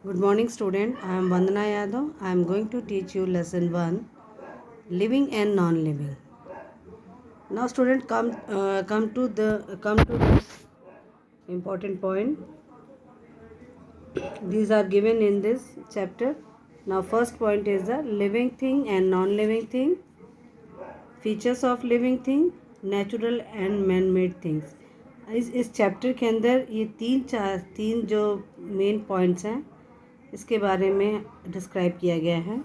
Good morning, student. I am Vandana Yadav. I am going to teach you lesson 1, living and non-living. Now, student, come to this important point. These are given in this chapter. Now, first point is the living thing and non-living thing, features of living thing, natural and man-made things. इस chapter के अंदर ये तीन जो main points हैं इसके बारे में डिस्क्राइब किया गया है.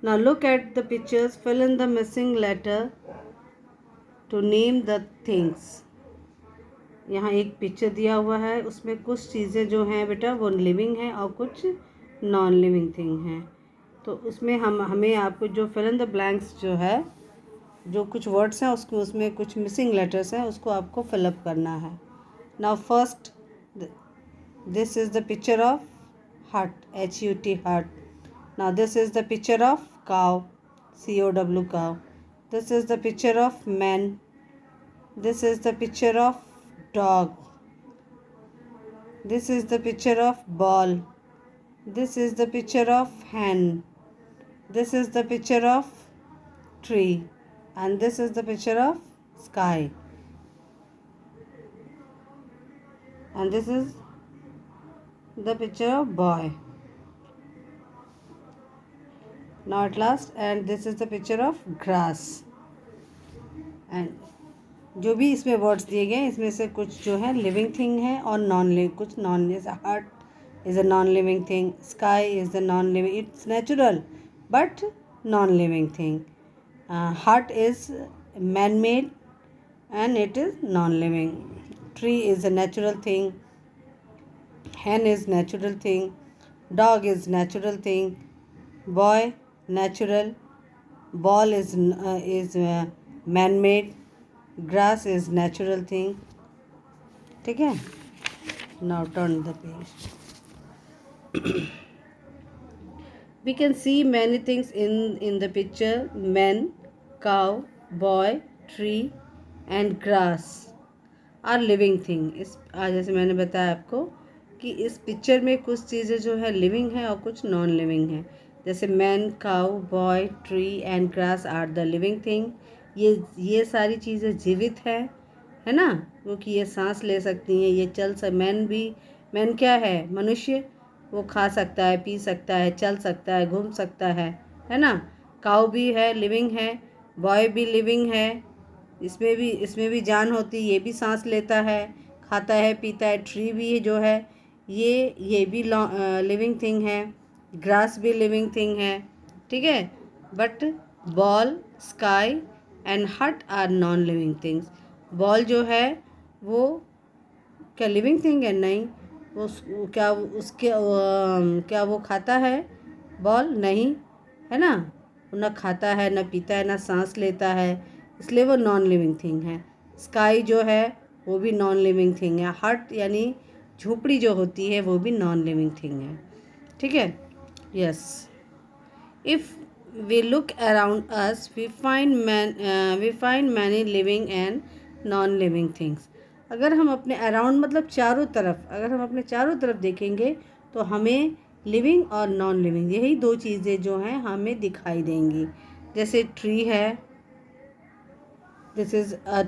Now look at the pictures, fill in the missing letter to name the things. यहाँ एक पिक्चर दिया हुआ है, उसमें कुछ चीज़ें जो हैं बेटा वो लिविंग हैं और कुछ नॉन लिविंग थिंग हैं. तो उसमें हमें आपको जो फिल इन द ब्लैंक्स जो है, जो कुछ वर्ड्स हैं उसको उसमें कुछ मिसिंग लेटर्स हैं उसको आपको फिलअप करना है. Now first this is the picture of हट, HUT हट. Now this is the picture of cow, COW cow. This is the picture of man. This is the picture of dog. This is the picture of ball. This is the picture of hen. This is the picture of tree. And this is the picture of sky. And this is the picture of boy. Now at last, and this is the picture of grass. And जो भी इसमें words दिए गए इसमें से कुछ जो है लिविंग थिंग है और नॉन लिविंग, कुछ नॉन. जैसे heart is a non living thing, sky is the non living, it's natural but non living thing. Heart is man made and it is non-living. Tree is a natural thing. Hen is natural thing. Dog is natural thing. Boy natural. Ball is man-made. Grass is natural thing. ठीक है? Now turn the page. We can see many things in the picture. Man, cow, boy, tree and grass are living thing. इस आज जैसे मैंने बताया आपको कि इस पिक्चर में कुछ चीज़ें जो है लिविंग है और कुछ नॉन लिविंग है. जैसे man, cow, boy, tree and grass are the living thing. ये सारी चीज़ें जीवित है ना, क्योंकि ये सांस ले सकती हैं, ये मैन क्या है? मनुष्य. वो खा सकता है, पी सकता है, चल सकता है, घूम सकता है ना. काउ भी है, लिविंग है. बॉय भी लिविंग है, इसमें भी जान होती, ये भी सांस लेता है, खाता है, पीता है. ट्री भी जो है ये भी लिविंग थिंग है. ग्रास भी लिविंग थिंग है. ठीक है. But ball, sky and hut are non living things. Ball जो है वो क्या लिविंग थिंग है? नहीं. वो क्या वो खाता है? बॉल नहीं, है ना. ना खाता है, ना पीता है, ना सांस लेता है, इसलिए वो नॉन लिविंग थिंग है. स्काई जो है वो भी नॉन लिविंग थिंग है. हट यानी झोपड़ी जो होती है वो भी नॉन लिविंग थिंग है. ठीक है. Yes. If we look around us we find many living and non living things. अगर हम अपने अराउंड मतलब चारों तरफ, अगर हम अपने चारों तरफ देखेंगे तो हमें लिविंग और नॉन लिविंग यही दो चीज़ें जो हैं हमें दिखाई देंगी. जैसे ट्री है, this is a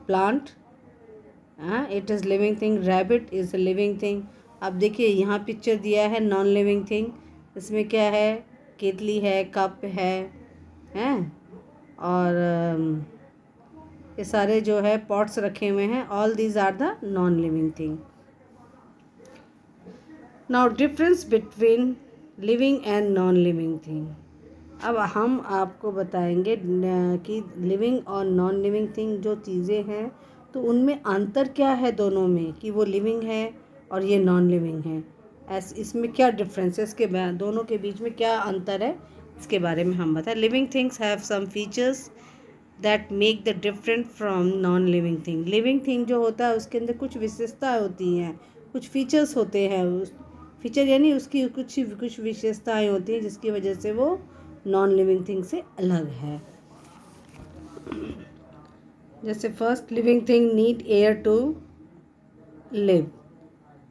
plant, it is living thing. Rabbit is a living thing. अब देखिए यहाँ पिक्चर दिया है नॉन लिविंग थिंग. इसमें क्या है? केतली है, कप है, हैं, और ये सारे जो है पॉट्स रखे हुए हैं. All these are the non living thing. Now difference between living and non living thing. अब हम आपको बताएंगे कि लिविंग और नॉन लिविंग थिंग जो चीज़ें हैं तो उनमें अंतर क्या है दोनों में, कि वो लिविंग है और ये नॉन लिविंग है. इसमें क्या डिफरेंस है, इसके दोनों के बीच में क्या अंतर है, इसके बारे में हम बताएं. Living things have some features that make the different from non living thing. Living thing जो होता है उसके अंदर कुछ विशेषताएँ होती हैं, कुछ फीचर्स होते हैं. फीचर यानी उसकी कुछ विशेषताएँ होती हैं जिसकी वजह से वो नॉन लिविंग थिंग से अलग है. जैसे first, living thing need air to live.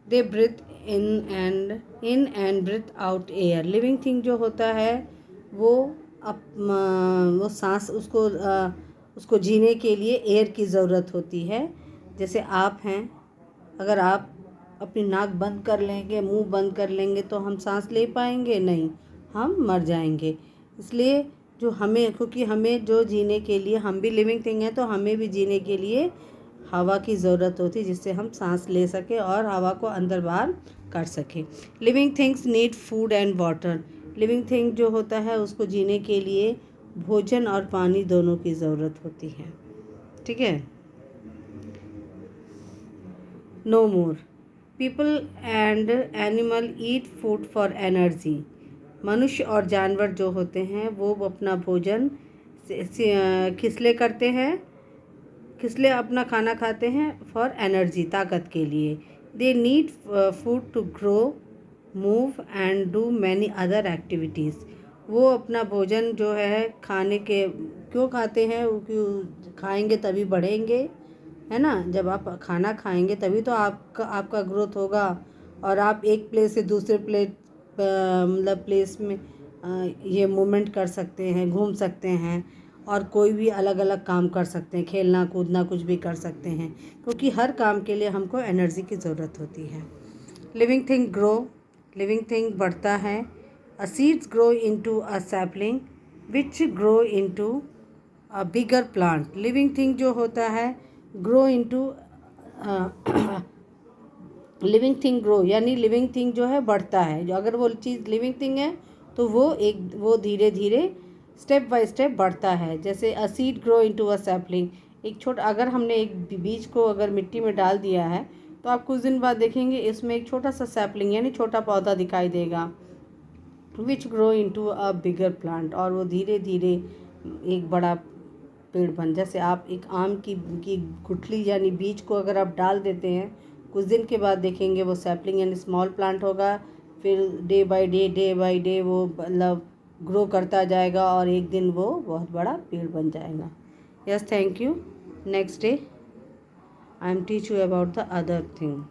They breathe in and breathe out air. Living thing जो होता है वो वो सांस उसको जीने के लिए एयर की ज़रूरत होती है। जैसे आप हैं, अगर आप अपनी नाक बंद कर लेंगे, मुंह बंद कर लेंगे तो हम सांस ले पाएंगे नहीं, हम मर जाएंगे। इसलिए क्योंकि हमें जो जीने के लिए, हम भी लिविंग थिंग हैं तो हमें भी जीने के लिए हवा की ज़रूरत होती है, जिससे हम सांस ले सकें और हवा को अंदर बाहर कर सकें। Living things need food and water. Living thing जो होता है उसको जीने के लिए भोजन और पानी दोनों की ज़रूरत होती है। ठीक है। No more people and animal eat food for energy. मनुष्य और जानवर जो होते हैं वो अपना भोजन खिसले करते हैं, खिसले अपना खाना खाते हैं फॉर एनर्जी, ताकत के लिए। They need food to grow, move and do many other activities. वो अपना भोजन जो है खाने के क्यों खाते हैं, क्यों खाएंगे तभी बढ़ेंगे, है ना। जब आप खाना खाएंगे तभी तो आपका ग्रोथ होगा, और आप एक प्लेस से दूसरे प्लेस में ये मूवमेंट कर सकते हैं, घूम सकते हैं, और कोई भी अलग अलग काम कर सकते हैं, खेलना कूदना कुछ भी कर सकते हैं, क्योंकि हर काम के लिए हमको एनर्जी की ज़रूरत होती है। Living thing grow, living thing बढ़ता है। A seeds grow into a sapling which grow into a bigger plant. Living thing जो होता है grow into living thing grow यानी लिविंग थिंग जो है बढ़ता है। जो अगर वो चीज़ लिविंग थिंग है तो वो धीरे धीरे स्टेप बाय स्टेप बढ़ता है। जैसे a seed grow into a sapling, अगर हमने एक बीज को अगर मिट्टी में डाल दिया है तो आप कुछ दिन बाद देखेंगे इसमें एक छोटा सा सैपलिंग यानी छोटा पौधा दिखाई देगा, विच grow into a bigger plant, और वो धीरे धीरे एक बड़ा पेड़ बन। जैसे आप एक आम की गुठली यानी बीज को अगर आप डाल देते हैं, कुछ दिन के बाद देखेंगे वो सैपलिंग यानी स्मॉल प्लांट होगा, फिर डे बाय डे वो मतलब ग्रो करता जाएगा और एक दिन वो बहुत बड़ा पेड़ बन जाएगा। Yes, thank you. Next day I am teach you about the other thing.